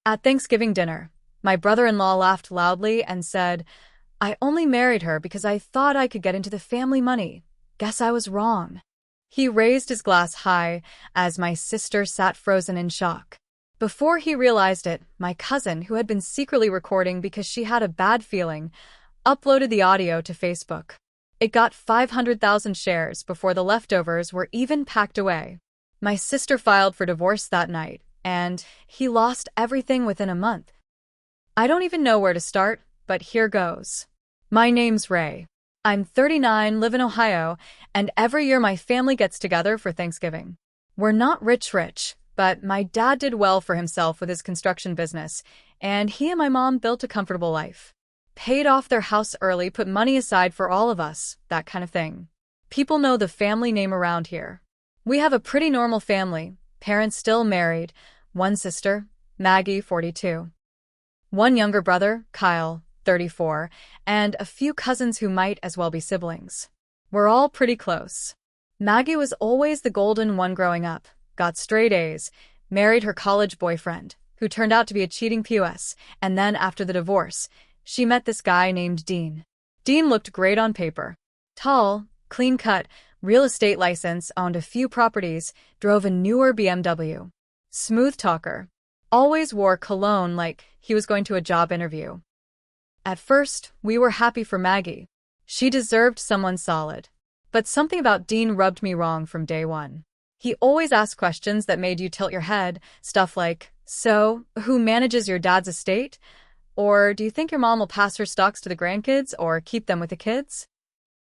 At Thanksgiving dinner, my brother-in-law laughed loudly and said, "I only married her because I thought I could get into the family money. Guess I was wrong." He raised his glass high as my sister sat frozen in shock. Before he realized it, my cousin, who had been secretly recording because she had a bad feeling, uploaded the audio to Facebook. It got 500,000 shares before the leftovers were even packed away. My sister filed for divorce that night, and he lost everything within a month. I don't even know where to start, but here goes. My name's Ray. I'm 39, live in Ohio, and every year my family gets together for Thanksgiving. We're not rich, but my dad did well for himself with his construction business, and he and my mom built a comfortable life. Paid off their house early, put money aside for all of us, that kind of thing. People know the family name around here. We have a pretty normal family, parents still married, one sister, Maggie, 42. One younger brother, Kyle, 34, and a few cousins who might as well be siblings. We're all pretty close. Maggie was always the golden one growing up, got straight A's, married her college boyfriend, who turned out to be a cheating POS, and then after the divorce, she met this guy named Dean. Dean looked great on paper. Tall, clean-cut, real estate license, owned a few properties, drove a newer BMW. Smooth talker. Always wore cologne like he was going to a job interview. At first, we were happy for Maggie. She deserved someone solid. But something about Dean rubbed me wrong from day one. He always asked questions that made you tilt your head, stuff like, "So, who manages your dad's estate?" Or, "Do you think your mom will pass her stocks to the grandkids or keep them with the kids?"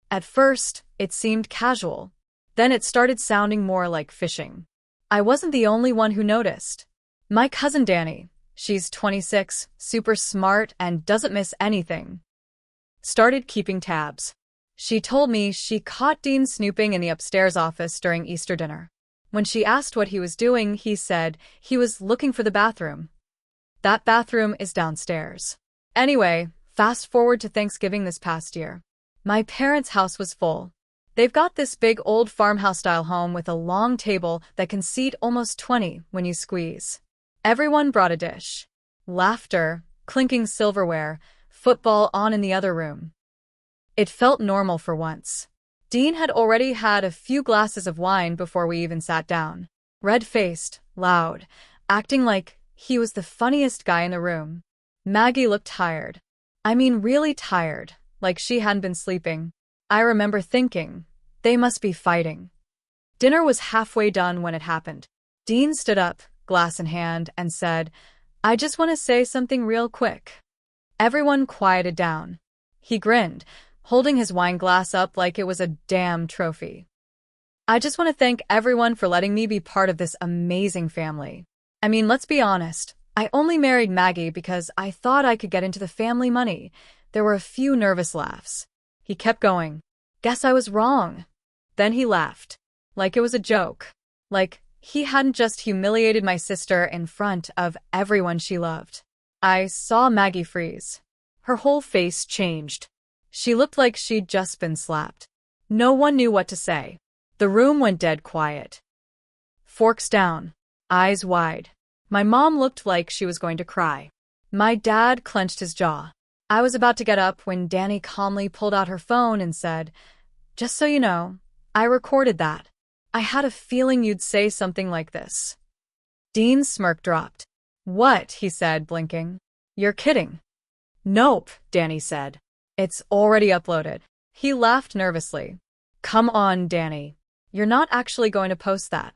At first, it seemed casual. Then it started sounding more like fishing. I wasn't the only one who noticed. My cousin Danny, she's 26, super smart, and doesn't miss anything, started keeping tabs. She told me she caught Dean snooping in the upstairs office during Easter dinner. When she asked what he was doing, he said he was looking for the bathroom. That bathroom is downstairs. Anyway, fast forward to Thanksgiving this past year. My parents' house was full. They've got this big old farmhouse-style home with a long table that can seat almost 20 when you squeeze. Everyone brought a dish. Laughter, clinking silverware, football on in the other room. It felt normal for once. Dean had already had a few glasses of wine before we even sat down. Red-faced, loud, acting like he was the funniest guy in the room. Maggie looked tired. I mean really tired, like she hadn't been sleeping. I remember thinking, they must be fighting. Dinner was halfway done when it happened. Dean stood up, glass in hand, and said, "I just want to say something real quick." Everyone quieted down. He grinned, holding his wine glass up like it was a damn trophy. "I just want to thank everyone for letting me be part of this amazing family. I mean, let's be honest. I only married Maggie because I thought I could get into the family money." There were a few nervous laughs. He kept going. "Guess I was wrong." Then he laughed. Like it was a joke. Like he hadn't just humiliated my sister in front of everyone she loved. I saw Maggie freeze. Her whole face changed. She looked like she'd just been slapped. No one knew what to say. The room went dead quiet. Forks down. Eyes wide. My mom looked like she was going to cry. My dad clenched his jaw. I was about to get up when Danny calmly pulled out her phone and said, "Just so you know, I recorded that. I had a feeling you'd say something like this." Dean's smirk dropped. "What?" he said, blinking. "You're kidding." "Nope," Danny said. "It's already uploaded." He laughed nervously. "Come on, Danny. You're not actually going to post that."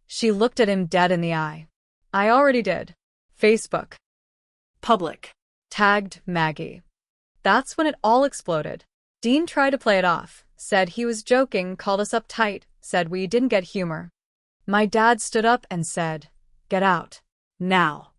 She looked at him dead in the eye. "I already did. Facebook. Public. Tagged Maggie." That's when it all exploded. Dean tried to play it off, said he was joking, called us uptight, said we didn't get humor. My dad stood up and said, "Get out. Now."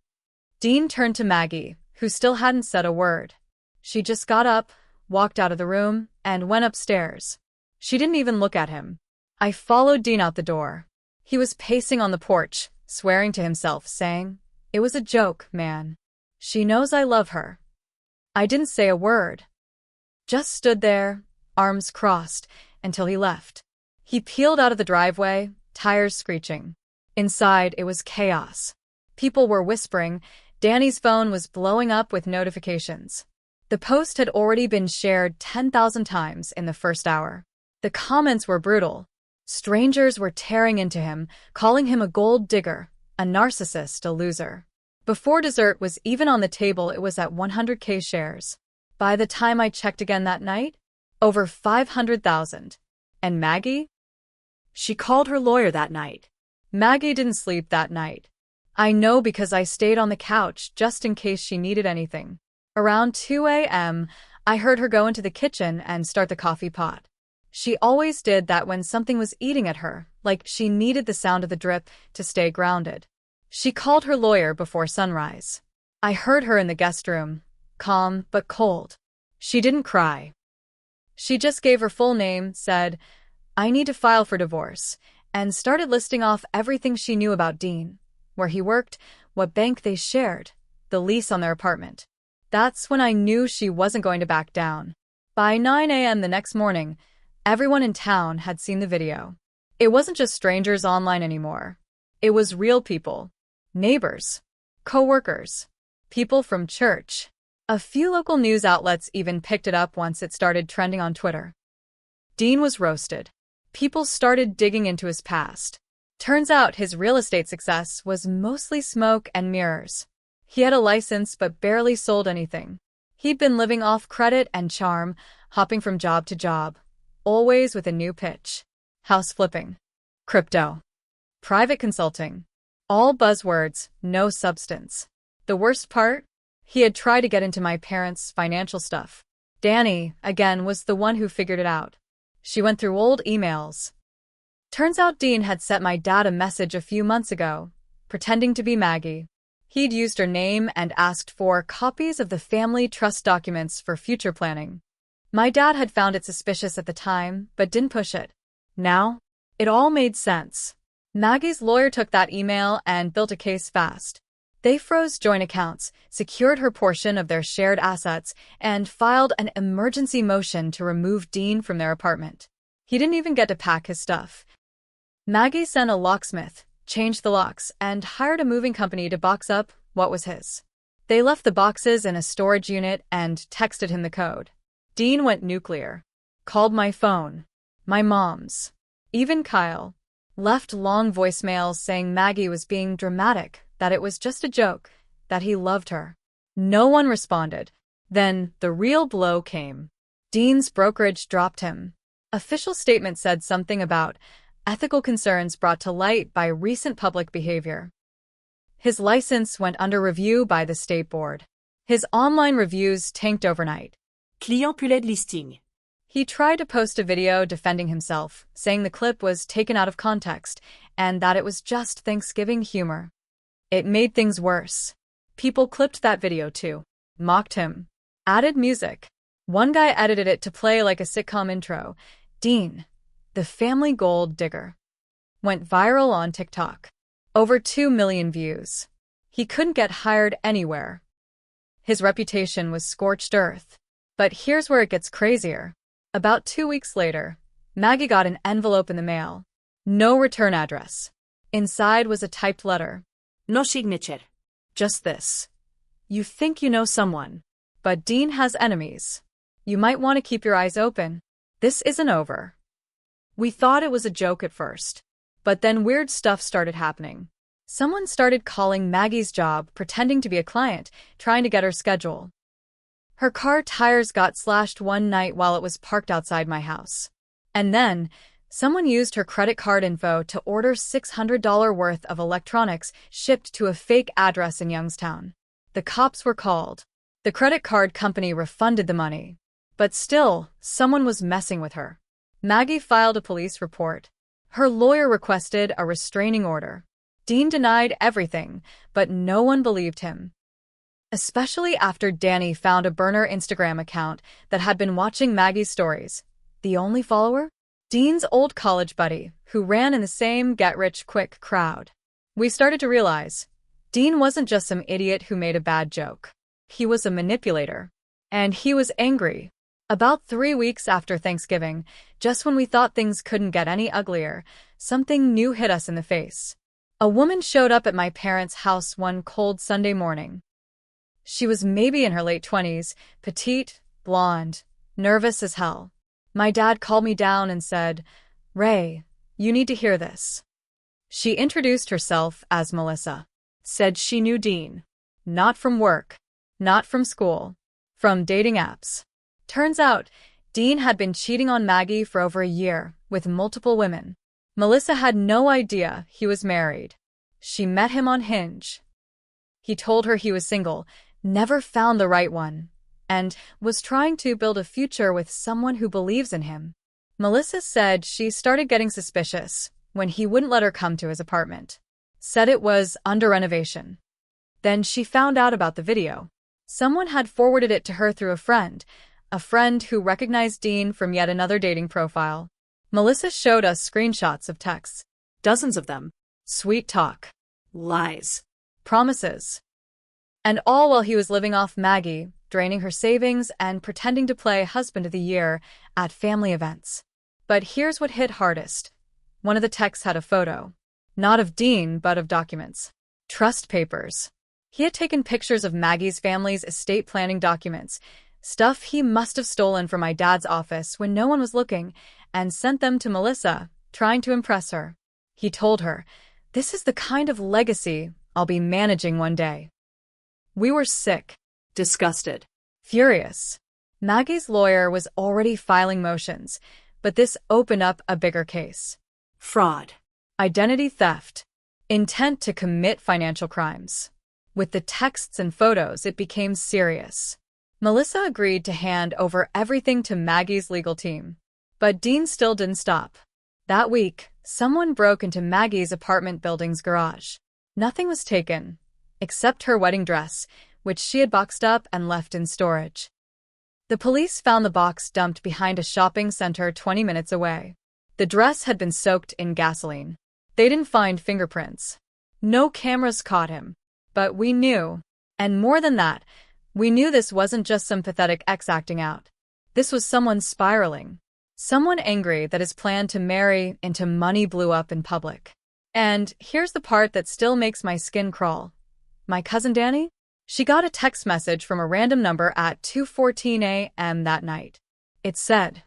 Dean turned to Maggie, who still hadn't said a word. She just got up, walked out of the room, and went upstairs. She didn't even look at him. I followed Dean out the door. He was pacing on the porch, swearing to himself, saying, "It was a joke, man. She knows I love her." I didn't say a word. Just stood there, arms crossed, until he left. He peeled out of the driveway, tires screeching. Inside, it was chaos. People were whispering, Danny's phone was blowing up with notifications. The post had already been shared 10,000 times in the first hour. The comments were brutal. Strangers were tearing into him, calling him a gold digger, a narcissist, a loser. Before dessert was even on the table, it was at 100K shares. By the time I checked again that night, over 500,000. And Maggie? She called her lawyer that night. Maggie didn't sleep that night. I know because I stayed on the couch just in case she needed anything. Around 2 a.m., I heard her go into the kitchen and start the coffee pot. She always did that when something was eating at her, like she needed the sound of the drip to stay grounded. She called her lawyer before sunrise. I heard her in the guest room, calm but cold. She didn't cry. She just gave her full name, said, "I need to file for divorce," and started listing off everything she knew about Dean, where he worked, what bank they shared, the lease on their apartment. That's when I knew she wasn't going to back down. By 9 a.m. the next morning, everyone in town had seen the video. It wasn't just strangers online anymore. It was real people. Neighbors, co-workers, people from church. A few local news outlets even picked it up once it started trending on Twitter. Dean was roasted. People started digging into his past. Turns out his real estate success was mostly smoke and mirrors. He had a license but barely sold anything. He'd been living off credit and charm, hopping from job to job, always with a new pitch. House flipping, crypto, private consulting. All buzzwords, no substance. The worst part? He had tried to get into my parents' financial stuff. Danny, again, was the one who figured it out. She went through old emails. Turns out Dean had sent my dad a message a few months ago, pretending to be Maggie. He'd used her name and asked for copies of the family trust documents for future planning. My dad had found it suspicious at the time, but didn't push it. Now, it all made sense. Maggie's lawyer took that email and built a case fast. They froze joint accounts, secured her portion of their shared assets, and filed an emergency motion to remove Dean from their apartment. He didn't even get to pack his stuff. Maggie sent a locksmith, changed the locks, and hired a moving company to box up what was his. They left the boxes in a storage unit and texted him the code. Dean went nuclear. Called my phone, my mom's, even Kyle. Left long voicemails saying Maggie was being dramatic, that it was just a joke, that he loved her. No one responded. Then the real blow came. Dean's brokerage dropped him. Official statement said something about ethical concerns brought to light by recent public behavior. His license went under review by the state board. His online reviews tanked overnight. Client plus l'aide listing. He tried to post a video defending himself, saying the clip was taken out of context and that it was just Thanksgiving humor. It made things worse. People clipped that video too, mocked him, added music. One guy edited it to play like a sitcom intro. Dean, the family gold digger. Went viral on TikTok. Over 2 million views. He couldn't get hired anywhere. His reputation was scorched earth. But here's where it gets crazier. About 2 weeks later, Maggie got an envelope in the mail. No return address. Inside was a typed letter. No signature. Just this. You think you know someone, but Dean has enemies. You might want to keep your eyes open. This isn't over. We thought it was a joke at first, but then weird stuff started happening. Someone started calling Maggie's job, pretending to be a client, trying to get her schedule. Her car tires got slashed one night while it was parked outside my house. And then, someone used her credit card info to order $600 worth of electronics shipped to a fake address in Youngstown. The cops were called. The credit card company refunded the money. But still, someone was messing with her. Maggie filed a police report. Her lawyer requested a restraining order. Dean denied everything, but no one believed him. Especially after Danny found a burner Instagram account that had been watching Maggie's stories. The only follower? Dean's old college buddy, who ran in the same get-rich-quick crowd. We started to realize, Dean wasn't just some idiot who made a bad joke. He was a manipulator. And he was angry. About 3 weeks after Thanksgiving, just when we thought things couldn't get any uglier, something new hit us in the face. A woman showed up at my parents' house one cold Sunday morning. She was maybe in her late 20s, petite, blonde, nervous as hell. My dad called me down and said, "Ray, you need to hear this." She introduced herself as Melissa. Said she knew Dean. Not from work. Not from school. From dating apps. Turns out, Dean had been cheating on Maggie for over a year, with multiple women. Melissa had no idea he was married. She met him on Hinge. He told her he was single, never found the right one, and was trying to build a future with someone who believes in him. Melissa said she started getting suspicious when he wouldn't let her come to his apartment. Said it was under renovation. Then she found out about the video. Someone had forwarded it to her through a friend who recognized Dean from yet another dating profile. Melissa showed us screenshots of texts. Dozens of them. Sweet talk. Lies. Promises. And all while he was living off Maggie, draining her savings and pretending to play husband of the year at family events. But here's what hit hardest. One of the texts had a photo. Not of Dean, but of documents. Trust papers. He had taken pictures of Maggie's family's estate planning documents, stuff he must have stolen from my dad's office when no one was looking, and sent them to Melissa, trying to impress her. He told her, "This is the kind of legacy I'll be managing one day." We were sick. Disgusted. Furious. Maggie's lawyer was already filing motions, but this opened up a bigger case. Fraud. Identity theft. Intent to commit financial crimes. With the texts and photos, it became serious. Melissa agreed to hand over everything to Maggie's legal team. But Dean still didn't stop. That week, someone broke into Maggie's apartment building's garage. Nothing was taken, except her wedding dress, which she had boxed up and left in storage. The police found the box dumped behind a shopping center 20 minutes away. The dress had been soaked in gasoline. They didn't find fingerprints. No cameras caught him. But we knew. And more than that, we knew this wasn't just some pathetic ex acting out. This was someone spiraling. Someone angry that his plan to marry into money blew up in public. And here's the part that still makes my skin crawl. My cousin Danny? She got a text message from a random number at 2:14 a.m. that night. It said,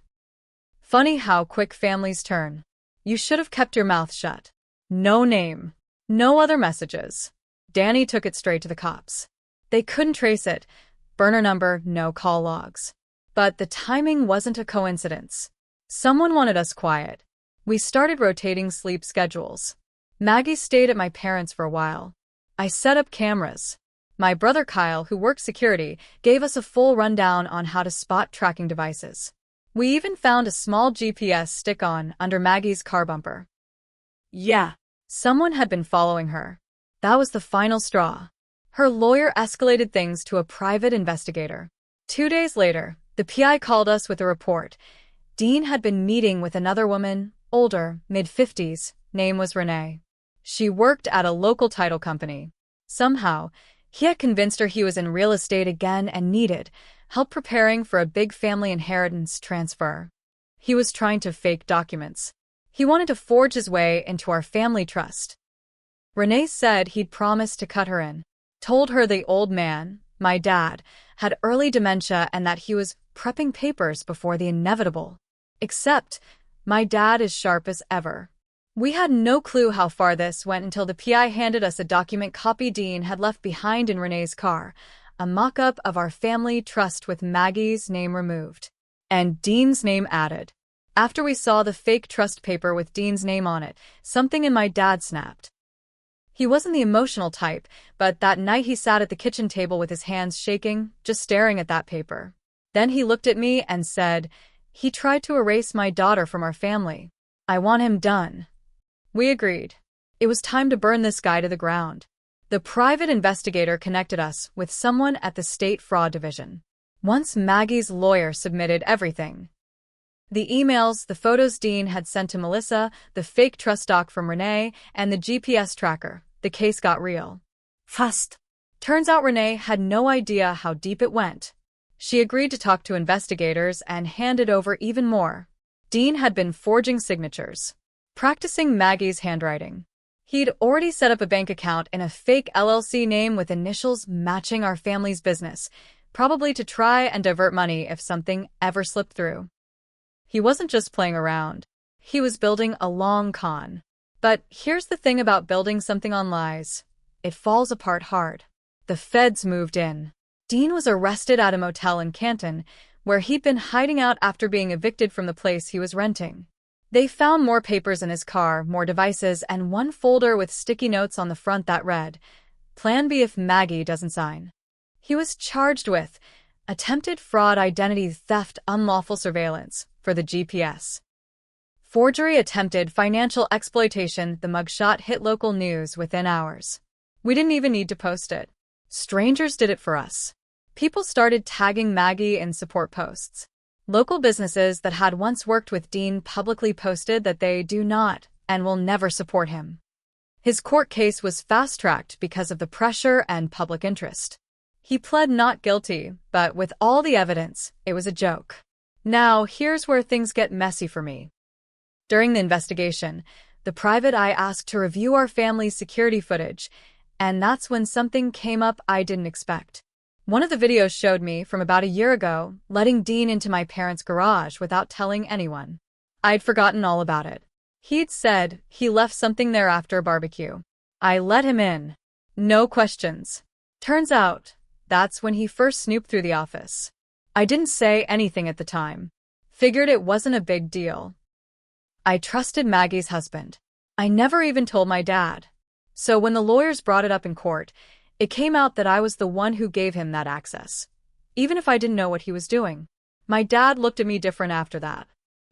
"Funny how quick families turn. You should have kept your mouth shut." No name. No other messages. Danny took it straight to the cops. They couldn't trace it. Burner number, no call logs. But the timing wasn't a coincidence. Someone wanted us quiet. We started rotating sleep schedules. Maggie stayed at my parents' for a while. I set up cameras. My brother Kyle, who worked security, gave us a full rundown on how to spot tracking devices. We even found a small GPS stick-on under Maggie's car bumper. Yeah. Someone had been following her. That was the final straw. Her lawyer escalated things to a private investigator. 2 days later, the PI called us with a report. Dean had been meeting with another woman, older, mid-50s, name was Renee. She worked at a local title company. Somehow, he had convinced her he was in real estate again and needed help preparing for a big family inheritance transfer. He was trying to fake documents. He wanted to forge his way into our family trust. Renee said he'd promised to cut her in. Told her the old man, my dad, had early dementia and that he was prepping papers before the inevitable. Except, my dad is sharp as ever. We had no clue how far this went until the PI handed us a document copy Dean had left behind in Renee's car, a mock-up of our family trust with Maggie's name removed. And Dean's name added. After we saw the fake trust paper with Dean's name on it, something in my dad snapped. He wasn't the emotional type, but that night he sat at the kitchen table with his hands shaking, just staring at that paper. Then he looked at me and said, "He tried to erase my daughter from our family. I want him done." We agreed. It was time to burn this guy to the ground. The private investigator connected us with someone at the State Fraud Division. Once Maggie's lawyer submitted everything. The emails, the photos Dean had sent to Melissa, the fake trust doc from Renee, and the GPS tracker. The case got real. Fast. Turns out Renee had no idea how deep it went. She agreed to talk to investigators and handed over even more. Dean had been forging signatures, practicing Maggie's handwriting. He'd already set up a bank account in a fake LLC name with initials matching our family's business, probably to try and divert money if something ever slipped through. He wasn't just playing around. He was building a long con. But here's the thing about building something on lies. It falls apart hard. The feds moved in. Dean was arrested at a motel in Canton, where he'd been hiding out after being evicted from the place he was renting. They found more papers in his car, more devices, and one folder with sticky notes on the front that read, "Plan B if Maggie doesn't sign." He was charged with attempted fraud, identity theft, unlawful surveillance for the GPS, forgery, attempted financial exploitation. The mugshot hit local news within hours. We didn't even need to post it. Strangers did it for us. People started tagging Maggie in support posts. Local businesses that had once worked with Dean publicly posted that they do not and will never support him. His court case was fast-tracked because of the pressure and public interest. He pled not guilty, but with all the evidence, it was a joke. Now, here's where things get messy for me. During the investigation, the private eye asked to review our family's security footage, and that's when something came up I didn't expect. One of the videos showed me, from about a year ago, letting Dean into my parents' garage without telling anyone. I'd forgotten all about it. He'd said he left something there after a barbecue. I let him in. No questions. Turns out, that's when he first snooped through the office. I didn't say anything at the time. Figured it wasn't a big deal. I trusted Maggie's husband. I never even told my dad. So when the lawyers brought it up in court, it came out that I was the one who gave him that access, even if I didn't know what he was doing. My dad looked at me different after that.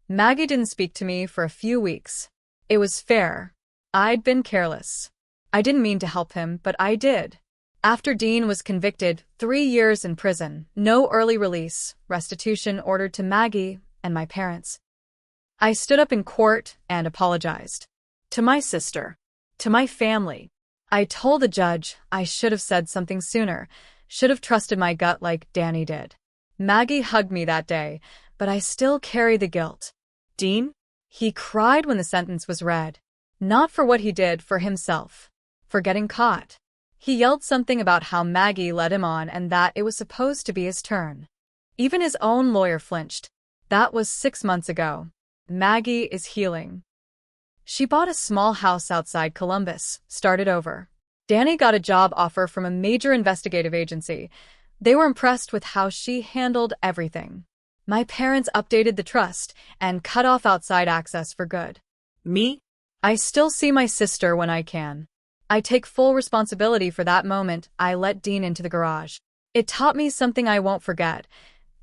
Maggie didn't speak to me for a few weeks. It was fair. I'd been careless. I didn't mean to help him, but I did. After Dean was convicted, 3 years in prison, no early release, restitution ordered to Maggie and my parents. I stood up in court and apologized. To my sister. To my family. I told the judge I should have said something sooner, should have trusted my gut like Danny did. Maggie hugged me that day, but I still carry the guilt. Dean? He cried when the sentence was read. Not for what he did, for himself. For getting caught. He yelled something about how Maggie led him on and that it was supposed to be his turn. Even his own lawyer flinched. That was 6 months ago. Maggie is healing. She bought a small house outside Columbus, started over. Danny got a job offer from a major investigative agency. They were impressed with how she handled everything. My parents updated the trust and cut off outside access for good. Me? I still see my sister when I can. I take full responsibility for that moment I let Dean into the garage. It taught me something I won't forget.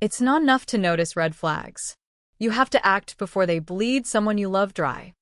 It's not enough to notice red flags. You have to act before they bleed someone you love dry.